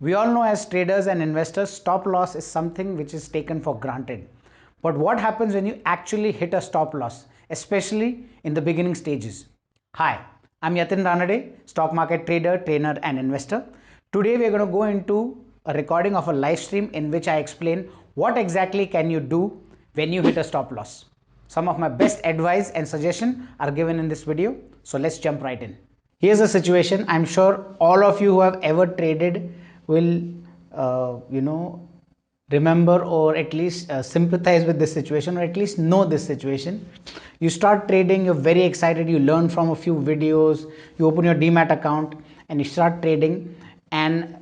We all know as traders and investors, stop loss is something which is taken for granted. But what happens when you actually hit a stop loss, especially in the beginning stages? Hi, I'm Yatin Ranade, stock market trader, trainer and investor. Today we are going to go into a recording of a live stream in which I explain what exactly can you do when you hit a stop loss. Some of my best advice and suggestion are given in this video. So let's jump right in. Here's a situation. I'm sure all of you who have ever traded will remember or at least sympathize with this situation, or at least know this situation. You start trading, you're very excited, you learn from a few videos, you open your demat account and you start trading, and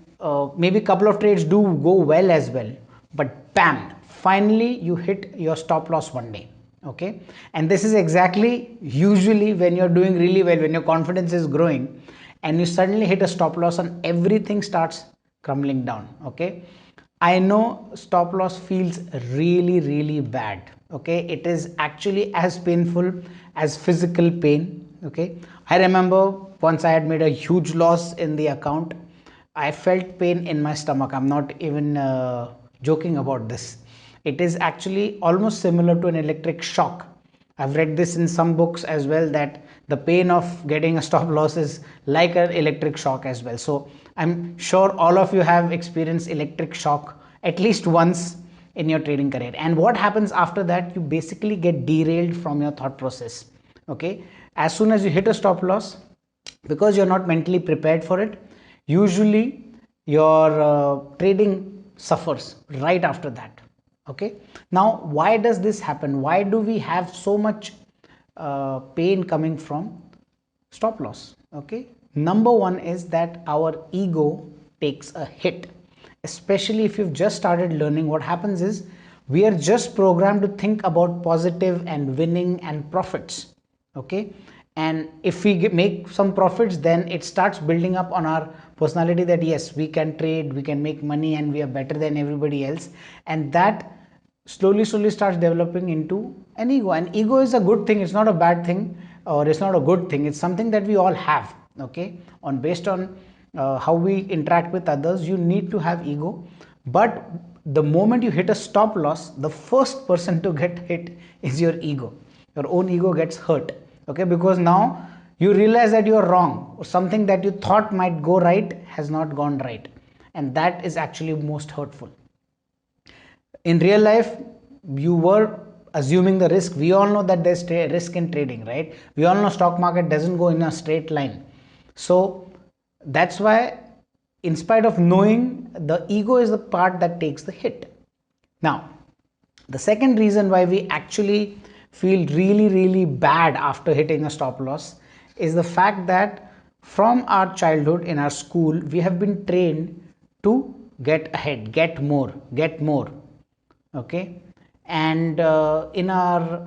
maybe a couple of trades do go well as well, but bam, finally you hit your stop loss one day. Okay, and this is exactly usually when you're doing really well, when your confidence is growing and you suddenly hit a stop loss and everything starts crumbling down. Okay, I know stop loss feels really bad. Okay, it is actually as painful as physical pain. Okay, I remember once I had made a huge loss in the account. I felt pain in my stomach. I'm not even joking about this. It is actually almost similar to an electric shock. I've read this in some books as well, that the pain of getting a stop loss is like an electric shock as well. So I'm sure all of you have experienced electric shock at least once in your trading career. And what happens after that? You basically get derailed from your thought process. Okay, as soon as you hit a stop loss, because you're not mentally prepared for it, usually your trading suffers right after that. Okay, now why does this happen? Why do we have so much pain coming from stop loss? Okay, number one is that our ego takes a hit. Especially if you've just started learning, what happens is we are just programmed to think about positive and winning and profits. Okay, and if we make some profits, then it starts building up on our personality that yes, we can trade, we can make money, and we are better than everybody else. And that slowly starts developing into an ego. And ego is a good thing, it's not a bad thing, or it's not a good thing, it's something that we all have. Okay, on based on how we interact with others, you need to have ego. But the moment you hit a stop loss, the first person to get hit is your ego. Your own ego gets hurt. Okay, because now you realize that you are wrong, or something that you thought might go right has not gone right, and that is actually most hurtful. In real life, you were assuming the risk. We all know that there's risk in trading, right? We all know stock market doesn't go in a straight line. So that's why, in spite of knowing, the ego is the part that takes the hit. Now, the second reason why we actually feel really bad after hitting a stop loss is the fact that from our childhood in our school, we have been trained to get ahead, get more. Okay, and in our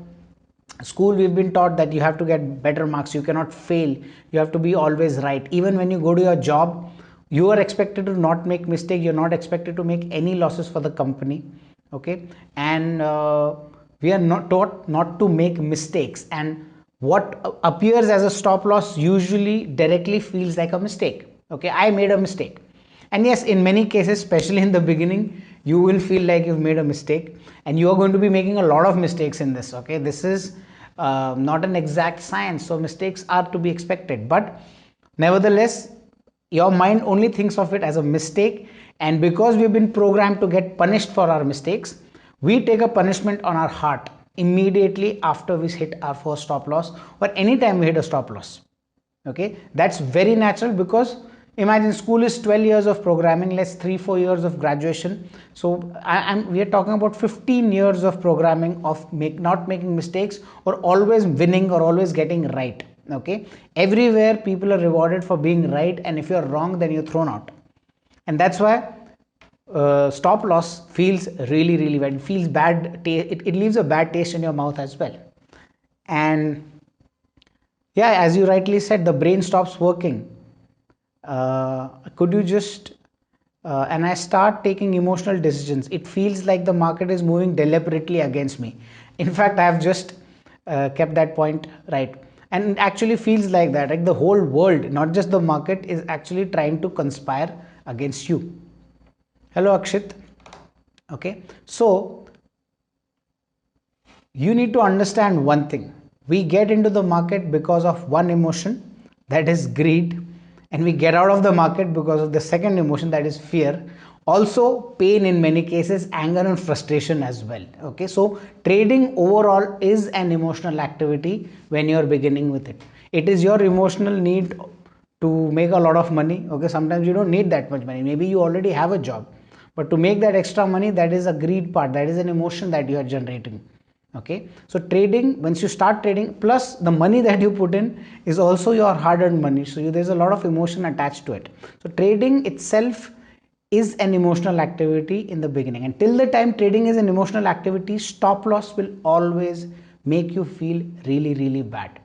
school we've been taught that you have to get better marks, you cannot fail, you have to be always right. Even when you go to your job, you are expected to not make mistake, you're not expected to make any losses for the company. Okay, and we are not taught not to make mistakes, and what appears as a stop loss usually directly feels like a mistake. Okay, I made a mistake. And yes, in many cases, especially in the beginning, you will feel like you've made a mistake, and you are going to be making a lot of mistakes in this. Okay, this is not an exact science, so mistakes are to be expected, but nevertheless your mind only thinks of it as a mistake. And because we've been programmed to get punished for our mistakes, we take a punishment on our heart immediately after we hit our first stop loss, or anytime we hit a stop loss. Okay, that's very natural, because imagine school is 12 years of programming, less 3-4 years of graduation. So we are talking about 15 years of programming of not making mistakes, or always winning, or always getting right. Okay, everywhere people are rewarded for being right, and if you're wrong, then you're thrown out. And that's why stop loss feels really bad. It feels bad, it leaves a bad taste in your mouth as well. And yeah, as you rightly said, the brain stops working. Could you just and I start taking emotional decisions. It feels like the market is moving deliberately against me. In fact, I have just kept that point right, and it actually feels like that, like the whole world, not just the market, is actually trying to conspire against you. Hello Akshit. Okay, so you need to understand one thing. We get into the market because of one emotion, that is greed, and we get out of the market because of the second emotion, that is fear. Also pain in many cases, anger and frustration as well. Okay, so trading overall is an emotional activity when you are beginning with it. It is your emotional need to make a lot of money. Okay, sometimes you don't need that much money, maybe you already have a job, but to make that extra money, that is a greed part, that is an emotion that you are generating. Okay, so trading, once you start trading, plus the money that you put in is also your hard-earned money, so there's a lot of emotion attached to it. So trading itself is an emotional activity in the beginning, and till the time trading is an emotional activity, stop loss will always make you feel really, really bad.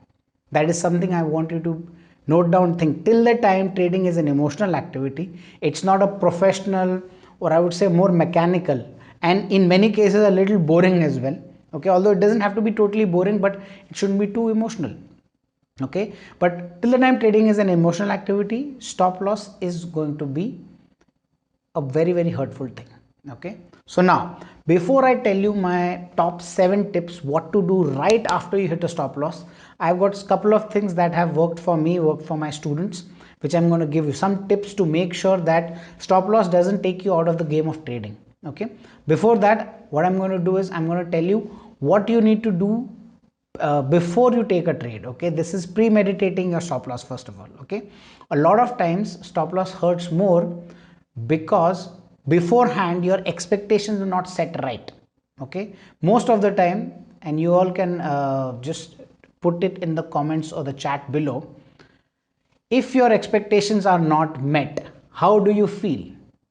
That is something I want you to note down. Think, till the time trading is an emotional activity, it's not a professional, or I would say more mechanical, and in many cases a little boring as well. Okay, although it doesn't have to be totally boring, but it shouldn't be too emotional. Okay, but till the time trading is an emotional activity, stop loss is going to be a very, very hurtful thing. Okay, so now before I tell you my top 7 tips what to do right after you hit a stop loss, I've got a couple of things that have worked for me, worked for my students, which I'm going to give you some tips to make sure that stop loss doesn't take you out of the game of trading. Okay, before that, what I'm going to do is I'm going to tell you what you need to do before you take a trade. Okay, this is premeditating your stop loss first of all. Okay, a lot of times stop loss hurts more because beforehand your expectations are not set right. Okay, most of the time, and you all can just put it in the comments or the chat below, if your expectations are not met, how do you feel?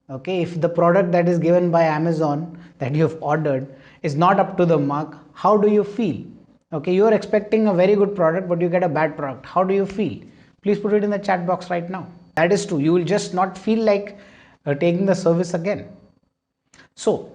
Okay, if the product that is given by Amazon that you have ordered is not up to the mark, how do you feel? Okay, you are expecting a very good product but you get a bad product, how do you feel? Please put it in the chat box right now. That is true, you will just not feel like taking the service again. So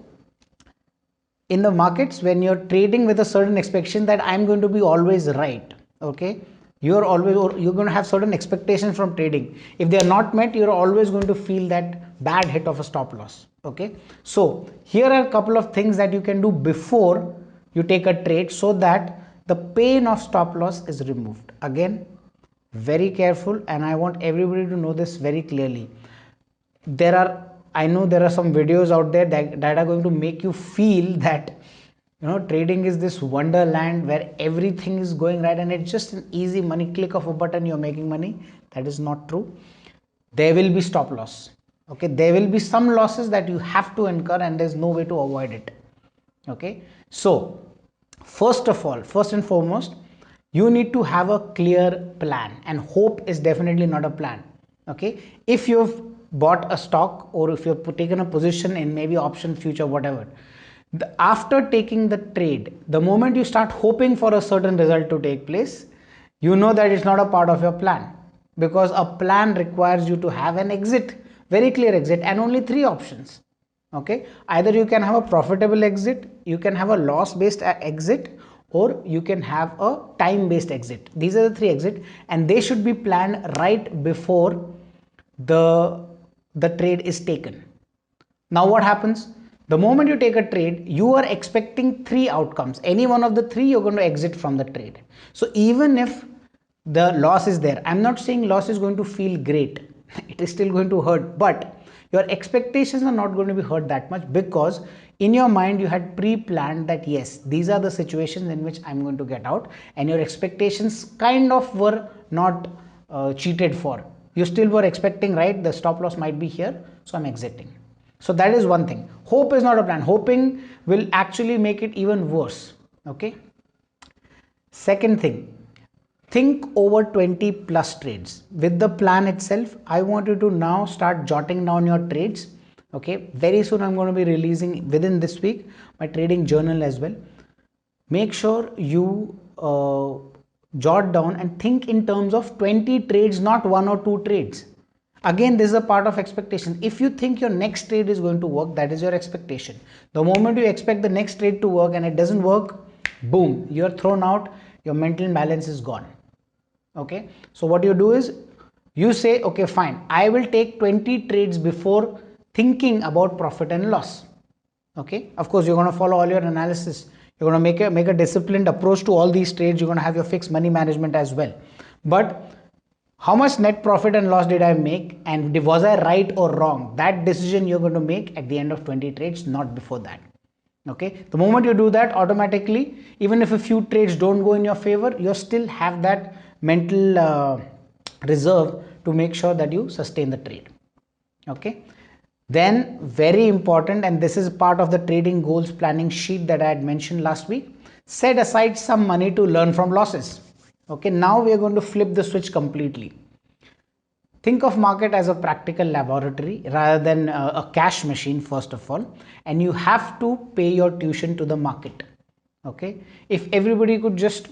in the markets, when you're trading with a certain expectation that I'm going to be always right, okay, you're always, or you're going to have certain expectations from trading. If they are not met, you're always going to feel that bad hit of a stop loss. Okay, so here are a couple of things that you can do before you take a trade so that the pain of stop loss is removed. Again, very careful, and I want everybody to know this very clearly. I know there are some videos out there that are going to make you feel that trading is this wonderland where everything is going right and it's just an easy money, click of a button, you're making money. That is not true. There will be stop loss. Okay, there will be some losses that you have to incur and there's no way to avoid it. Okay, so first of all, first and foremost, you need to have a clear plan, and hope is definitely not a plan. Okay, if you've bought a stock or if you've taken a position in maybe option, future, whatever, after taking the trade, the moment you start hoping for a certain result to take place, you know that it's not a part of your plan, because a plan requires you to have an exit, very clear exit, and only 3 options. Okay, either you can have a profitable exit, you can have a loss based exit, or you can have a time based exit. These are the 3 exit, and they should be planned right before the trade is taken. Now what happens? The moment you take a trade, you are expecting 3 outcomes. Any one of the 3, you're going to exit from the trade. So even if the loss is there, I'm not saying loss is going to feel great. It is still going to hurt, but your expectations are not going to be hurt that much, because in your mind you had pre-planned that yes, these are the situations in which I'm going to get out, and your expectations kind of were not cheated for. You still were expecting, right, the stop loss might be here, so I'm exiting. So that is one thing. Hope is not a plan. Hoping will actually make it even worse. Okay. Second thing, think over 20 plus trades. With the plan itself, I want you to now start jotting down your trades. Okay. Very soon I'm going to be releasing within this week my trading journal as well. Make sure you jot down and think in terms of 20 trades, not 1 or 2 trades. Again, this is a part of expectation. If you think your next trade is going to work, that is your expectation. The moment you expect the next trade to work and it doesn't work, boom, you're thrown out, your mental balance is gone. Okay, so what you do is you say, okay, fine, I will take 20 trades before thinking about profit and loss. Okay, of course you're going to follow all your analysis, you're going to make a disciplined approach to all these trades, you're going to have your fixed money management as well. But how much net profit and loss did I make, and was I right or wrong, that decision you're going to make at the end of 20 trades, not before that. Okay, the moment you do that, automatically, even if a few trades don't go in your favor, you still have that mental reserve to make sure that you sustain the trade. Okay, then very important, and this is part of the trading goals planning sheet that I had mentioned last week, set aside some money to learn from losses. Okay, now we are going to flip the switch completely. Think of market as a practical laboratory rather than a cash machine, first of all, and you have to pay your tuition to the market. Okay, if everybody could just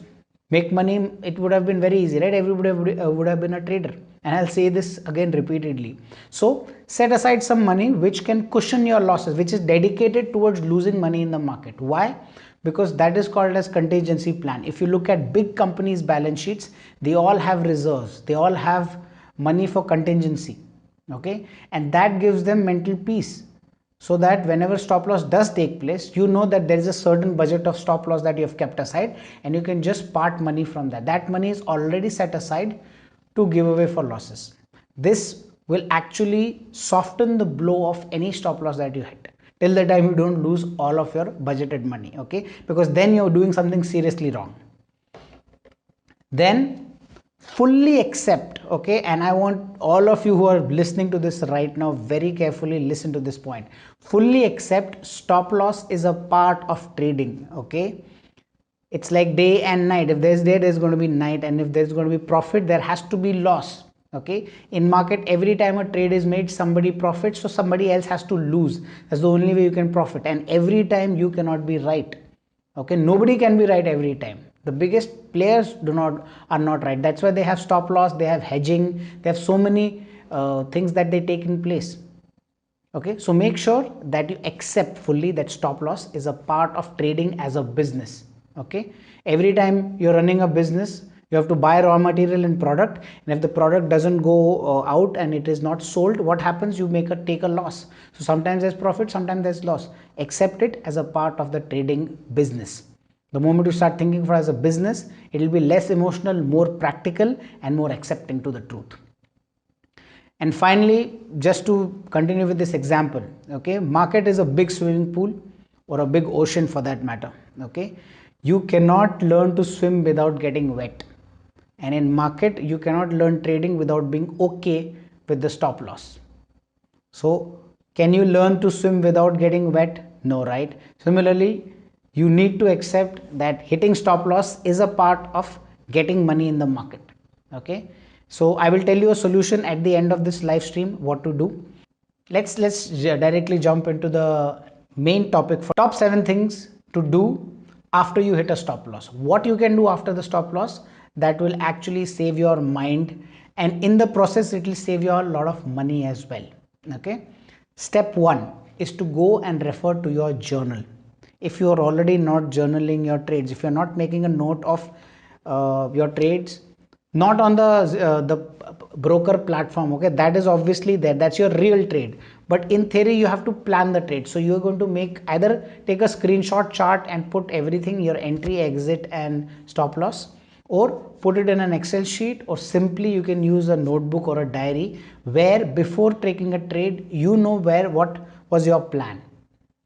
make money, it would have been very easy, right? Everybody would have been a trader, and I'll say this again repeatedly. So set aside some money which can cushion your losses, which is dedicated towards losing money in the market. Why? Because that is called as contingency plan. If you look at big companies' balance sheets, they all have reserves, they all have money for contingency. Okay, and that gives them mental peace, so that whenever stop loss does take place, you know that there is a certain budget of stop loss that you have kept aside, and you can just part money from that. That money is already set aside to give away for losses. This will actually soften the blow of any stop loss that you hit, till the time you don't lose all of your budgeted money. Okay, because then you're doing something seriously wrong. Then fully accept, okay, and I want all of you who are listening to this right now very carefully listen to this point. Fully accept stop loss is a part of trading. Okay, it's like day and night. If there's day, there's going to be night, and if there's going to be profit, there has to be loss. Okay, in market, every time a trade is made, somebody profits, so somebody else has to lose. That's the only way you can profit, and every time you cannot be right. Okay, nobody can be right every time. The biggest players are not right. That's why they have stop loss, they have hedging, they have so many things that they take in place. Okay, so make sure that you accept fully that stop loss is a part of trading as a business. Okay, every time you're running a business, you have to buy raw material and product, and if the product doesn't go out and it is not sold, what happens? You take a loss. So sometimes there's profit, sometimes there's loss. Accept it as a part of the trading business. The moment you start thinking for as a business, it will be less emotional, more practical, and more accepting to the truth. And finally, just to continue with this example, okay, market is a big swimming pool, or a big ocean for that matter. Okay, you cannot learn to swim without getting wet, and in market you cannot learn trading without being okay with the stop loss. So can you learn to swim without getting wet? No, right? Similarly, you need to accept that hitting stop loss is a part of getting money in the market. Okay, so I will tell you a solution at the end of this live stream what to do. Let's directly jump into the main topic for top 7 things to do after you hit a stop loss. What you can do after the stop loss that will actually save your mind, and in the process it will save you a lot of money as well. Okay, step 1 is to go and refer to your journal. If you are already not journaling your trades, if you're not making a note of your trades, not on the broker platform, okay, that is obviously there, that's your real trade, but in theory you have to plan the trade. So you're going to make, either take a screenshot chart and put everything, your entry, exit and stop loss, or put it in an Excel sheet, or simply you can use a notebook or a diary where before taking a trade you know what was your plan.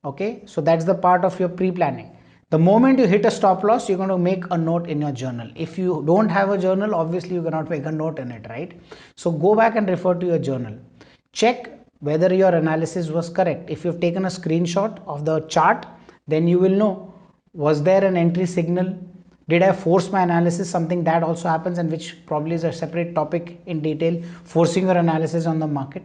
Okay, so that's the part of your pre-planning. The moment you hit a stop loss, you're going to make a note in your journal. If you don't have a journal, obviously you cannot make a note in it, right? So go back and refer to your journal. Check whether your analysis was correct. If you've taken a screenshot of the chart, then you will know, was there an entry signal? Did I force my analysis? Something that also happens, and which probably is a separate topic in detail, forcing your analysis on the market.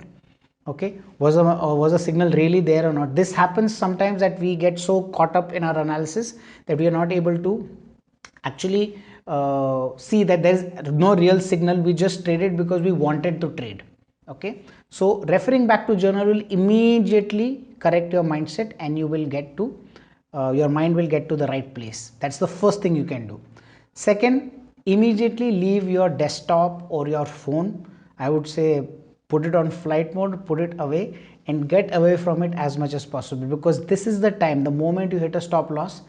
Okay, was a signal really there or not? This happens sometimes that we get so caught up in our analysis that we are not able to actually see that there is no real signal. We just traded because we wanted to trade. Okay, so referring back to journal will immediately correct your mindset, and you will get to your mind will get to the right place. That's the first thing you can do. Second, immediately leave your desktop or your phone. I would say put it on flight mode, put it away, and get away from it as much as possible, because this is the time, the moment you hit a stop loss,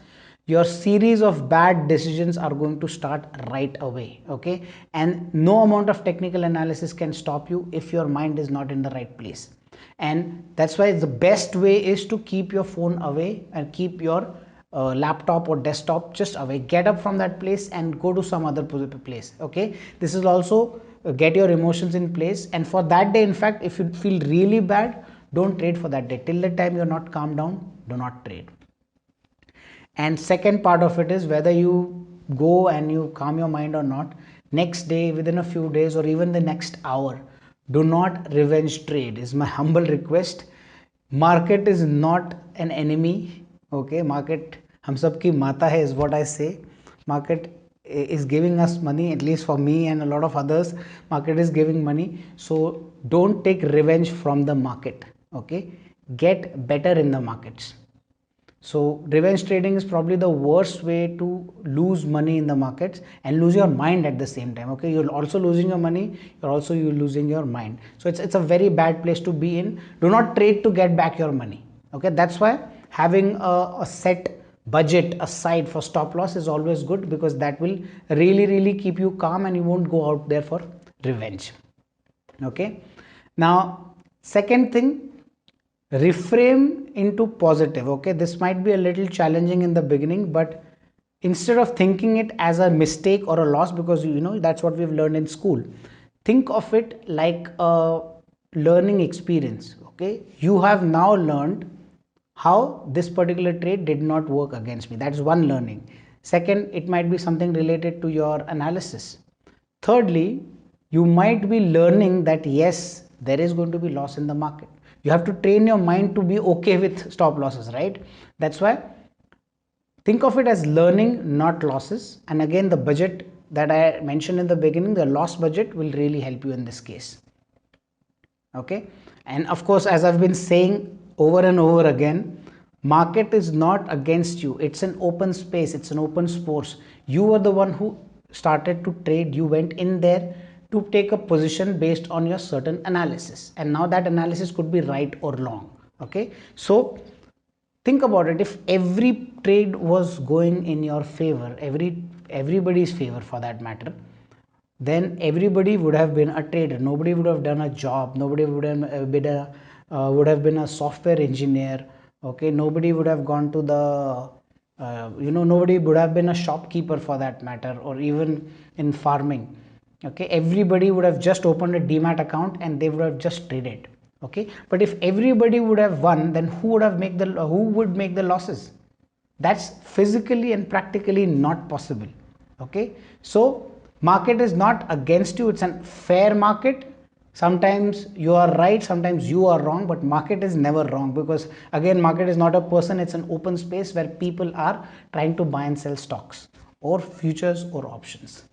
your series of bad decisions are going to start right away. Okay, and no amount of technical analysis can stop you if your mind is not in the right place. And that's why the best way is to keep your phone away and keep your laptop or desktop just away. Get up from that place and go to some other place. Okay, this is also get your emotions in place, and for that day, in fact, if you feel really bad, don't trade for that day. Till the time you're not calmed down, do not trade. And second part of it is, whether you go and you calm your mind or not, next day, within a few days, or even the next hour, do not revenge trade, is my humble request. Market is not an enemy. Okay, market hum sab ki mata hai, is what I say. Market is giving us money, at least for me and a lot of others. Market is giving money, so don't take revenge from the market. Okay, get better in the markets. So revenge trading is probably the worst way to lose money in the markets and lose your mind at the same time. Okay, you're also losing your money, you're losing your mind. So it's a very bad place to be in. Do not trade to get back your money. Okay, that's why having a set budget aside for stop loss is always good, because that will really keep you calm and you won't go out there for revenge. Okay, now second thing, reframe into positive. Okay, this might be a little challenging in the beginning, but instead of thinking it as a mistake or a loss, because you know that's what we've learned in school, think of it like a learning experience. Okay, you have now learned how this particular trade did not work against me. That's one learning. Second, it might be something related to your analysis. Thirdly, you might be learning that yes, there is going to be loss in the market. You have to train your mind to be okay with stop losses, right? That's why think of it as learning, not losses. And again, the budget that I mentioned in the beginning, the loss budget, will really help you in this case. Okay, and of course, as I've been saying over and over again, market is not against you. It's an open space, it's an open sports. You are the one who started to trade. You went in there to take a position based on your certain analysis, and now that analysis could be right or wrong. Okay, so think about it. If every trade was going in your favor, everybody's favor for that matter, then everybody would have been a trader. Nobody would have done a job. Nobody would have been a software engineer. Okay, nobody would have gone to the nobody would have been a shopkeeper for that matter, or even in farming. Okay, everybody would have just opened a demat account and they would have just traded. Okay, but if everybody would have won, then who would make the losses? That's physically and practically not possible. Okay, so market is not against you, it's a fair market. Sometimes you are right, sometimes you are wrong, but market is never wrong, because again, market is not a person, it's an open space where people are trying to buy and sell stocks or futures or options.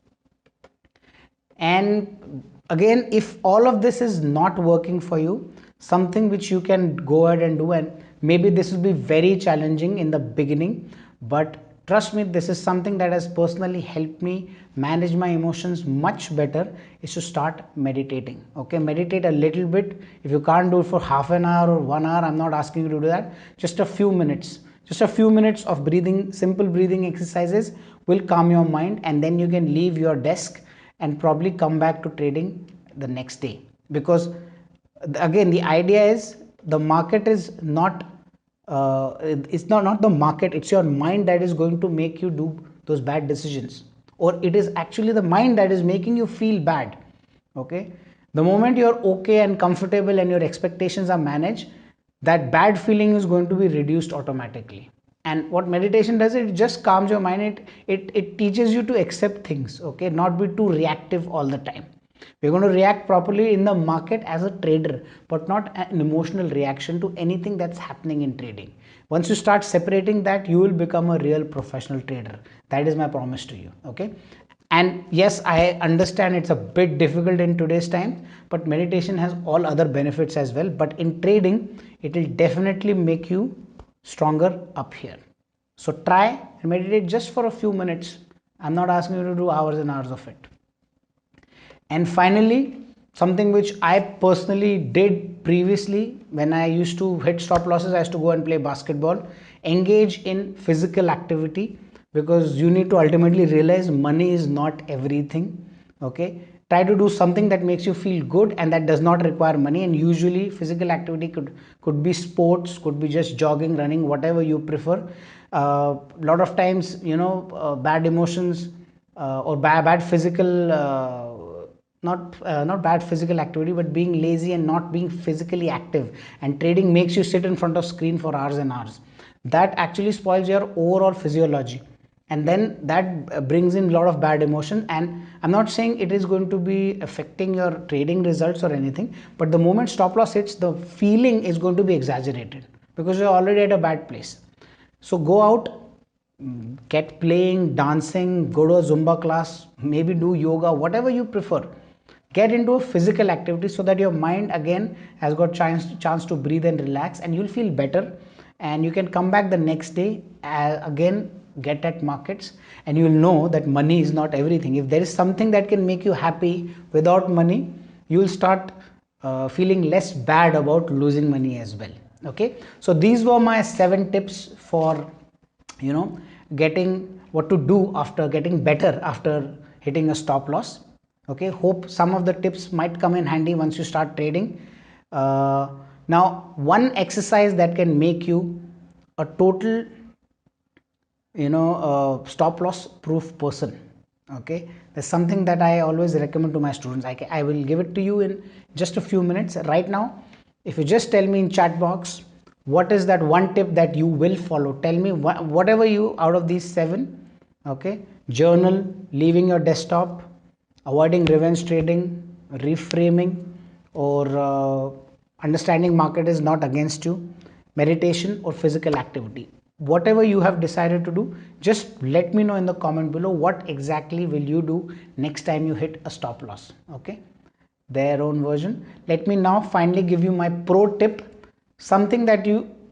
And again, if all of this is not working for you, something which you can go ahead and do, and maybe this will be very challenging in the beginning, but trust me, this is something that has personally helped me manage my emotions much better, is to start meditating. Okay, meditate a little bit. If you can't do it for half an hour or 1 hour, I'm not asking you to do that. Just a few minutes, of breathing, simple breathing exercises will calm your mind, and then you can leave your desk and probably come back to trading the next day. Because again, the idea is the market is not it's not the market, it's your mind that is going to make you do those bad decisions, or it is actually the mind that is making you feel bad. Okay, the moment you're okay and comfortable and your expectations are managed, that bad feeling is going to be reduced automatically. And what meditation does, it just calms your mind. It teaches you to accept things. Okay, not be too reactive all the time. We're going to react properly in the market as a trader, but not an emotional reaction to anything that's happening in trading. Once you start separating that, you will become a real professional trader. That is my promise to you. Okay, and yes, I understand it's a bit difficult in today's time, but meditation has all other benefits as well. But in trading, it will definitely make you stronger up here. So try and meditate just for a few minutes. I'm not asking you to do hours and hours of it. And finally, something which I personally did previously. When I used to hit stop losses, I used to go and play basketball, engage in physical activity, because you need to ultimately realize money is not everything. Okay, try to do something that makes you feel good and that does not require money. And usually physical activity could be sports, could be just jogging, running, whatever you prefer. A lot of times, bad emotions, or bad physical, not bad physical activity, but being lazy and not being physically active, and trading makes you sit in front of screen for hours and hours. That actually spoils your overall physiology, and then that brings in a lot of bad emotion. And I'm not saying it is going to be affecting your trading results or anything, but the moment stop loss hits, the feeling is going to be exaggerated because you're already at a bad place. So go out, get playing, dancing, go to a Zumba class, maybe do yoga, whatever you prefer. Get into a physical activity so that your mind again has got chance to breathe and relax, and you'll feel better. And you can come back the next day, again get at markets, and you'll know that money is not everything. If there is something that can make you happy without money, you'll start feeling less bad about losing money as well. Okay, so these were my 7 tips for getting what to do after getting better after hitting a stop loss. Okay, hope some of the tips might come in handy once you start trading. Now, one exercise that can make you a total stop loss proof person. Okay, there's something that I always recommend to my students. I will give it to you in just a few minutes. Right now, if you just tell me in chat box what is that one tip that you will follow, tell me whatever you out of these 7. Okay, journal, leaving your desktop, avoiding revenge trading, reframing, or understanding market is not against you, meditation, or physical activity. Whatever you have decided to do, just let me know in the comment below what exactly will you do next time you hit a stop loss. Okay, their own version. Let me now finally give you my pro tip, something that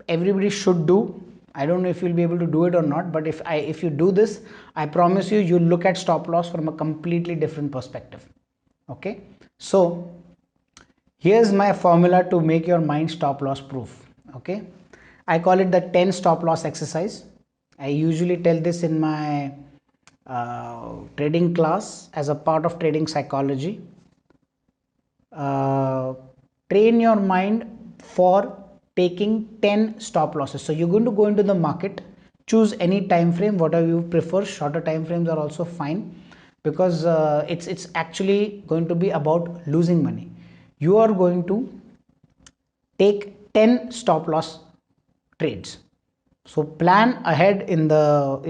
everybody should do. I don't know if you'll be able to do it or not, but if you do this, I promise you, you'll look at stop loss from a completely different perspective. Okay, so here's my formula to make your mind stop loss proof. Okay, I call it the 10 stop loss exercise. I usually tell this in my trading class as a part of trading psychology. uh, Train your mind for taking 10 stop losses. So you're going to go into the market, choose any time frame, whatever you prefer. Shorter time frames are also fine, because it's actually going to be about losing money. You are going to take 10 stop loss trades. So plan ahead in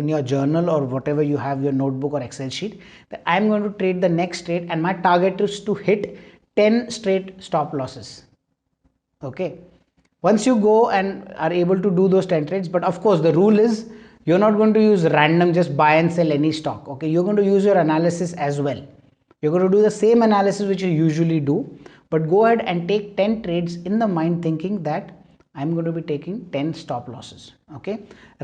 your journal or whatever you have, your notebook or Excel sheet, that I'm going to trade the next trade and my target is to hit 10 straight stop losses. Okay, once you go and are able to do those 10 trades, but of course the rule is you're not going to use random just buy and sell any stock. Okay, you're going to use your analysis as well. You're going to do the same analysis which you usually do, but go ahead and take 10 trades in the mind, thinking that I'm going to be taking 10 stop losses. Okay,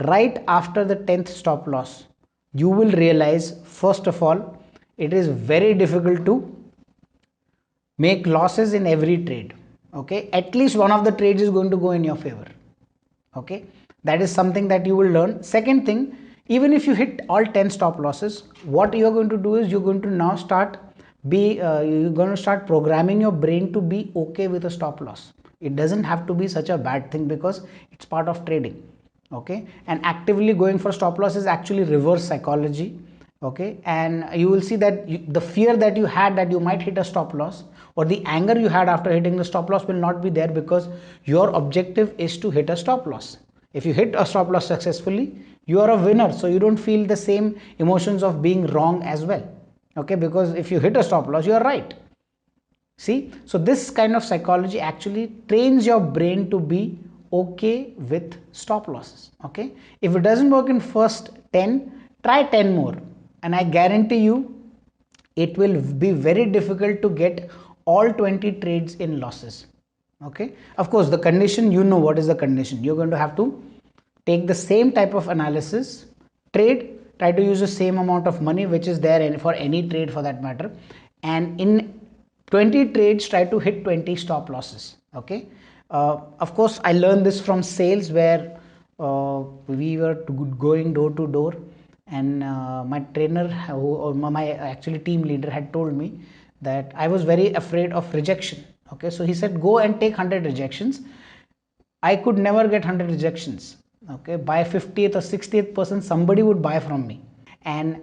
right after the 10th stop loss, you will realize, first of all, it is very difficult to make losses in every trade. Okay, at least one of the trades is going to go in your favor. Okay, that is something that you will learn. Second thing, even if you hit all 10 stop losses, what you are going to do is you're going to now you're going to start programming your brain to be okay with a stop loss. It doesn't have to be such a bad thing because it's part of trading. Okay, and actively going for stop loss is actually reverse psychology. Okay, and you will see that the fear that you had that you might hit a stop loss, or the anger you had after hitting the stop loss, will not be there, because your objective is to hit a stop loss. If you hit a stop loss successfully, you are a winner, so you don't feel the same emotions of being wrong as well. Okay, because if you hit a stop loss, you are right. See, so this kind of psychology actually trains your brain to be okay with stop losses. Okay, if it doesn't work in first 10, try 10 more, and I guarantee you it will be very difficult to get all 20 trades in losses. Okay, of course, the condition, what is the condition. You're going to have to take the same type of analysis, trade, try to use the same amount of money which is there for any trade for that matter, and in 20 trades, try to hit 20 stop losses. Okay. Of course, I learned this from sales where we were going door to door, and my trainer, or my actually team leader, had told me that I was very afraid of rejection. Okay, so he said go and take 100 rejections. I could never get 100 rejections. Okay, by 50th or 60th person, somebody would buy from me, and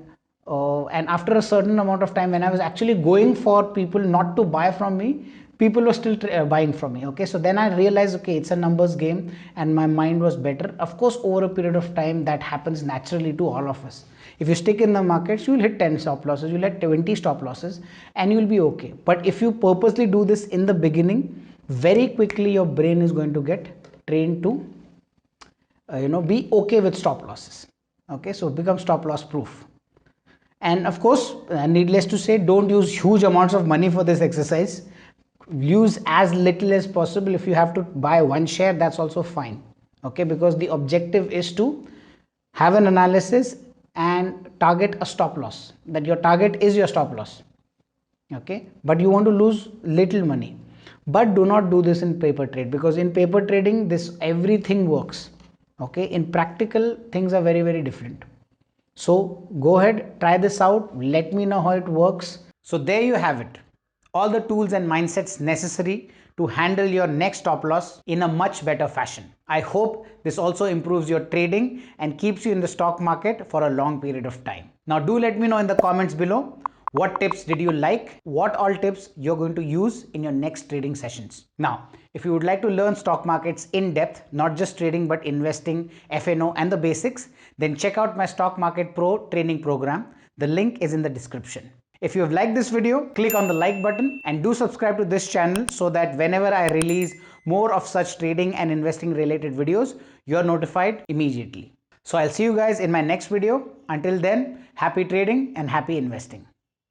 after a certain amount of time, when I was actually going for people not to buy from me, people were still buying from me. Okay, so then I realized, okay, it's a numbers game, and my mind was better. Of course, over a period of time, that happens naturally to all of us. If you stick in the markets, you will hit 10 stop losses, you'll hit 20 stop losses, and you'll be okay. But if you purposely do this in the beginning, very quickly your brain is going to get trained to be okay with stop losses. Okay, so become stop loss proof. And of course, needless to say, don't use huge amounts of money for this exercise. Use as little as possible. If you have to buy one share, that's also fine. Okay, because the objective is to have an analysis and target a stop loss. That your target is your stop loss. Okay, but you want to lose little money. But do not do this in paper trade, because in paper trading, this everything works. Okay, in practical, things are very, very different. So go ahead, try this out, let me know how it works. So there you have it, all the tools and mindsets necessary to handle your next stop loss in a much better fashion. I hope this also improves your trading and keeps you in the stock market for a long period of time. Now do let me know in the comments below, what tips did you like? What all tips you're going to use in your next trading sessions? Now, if you would like to learn stock markets in depth, not just trading but investing, FNO and the basics, then check out my Stock Market Pro training program. The link is in the description. If you have liked this video, click on the like button and do subscribe to this channel so that whenever I release more of such trading and investing related videos, you're notified immediately. So I'll see you guys in my next video. Until then, happy trading and happy investing.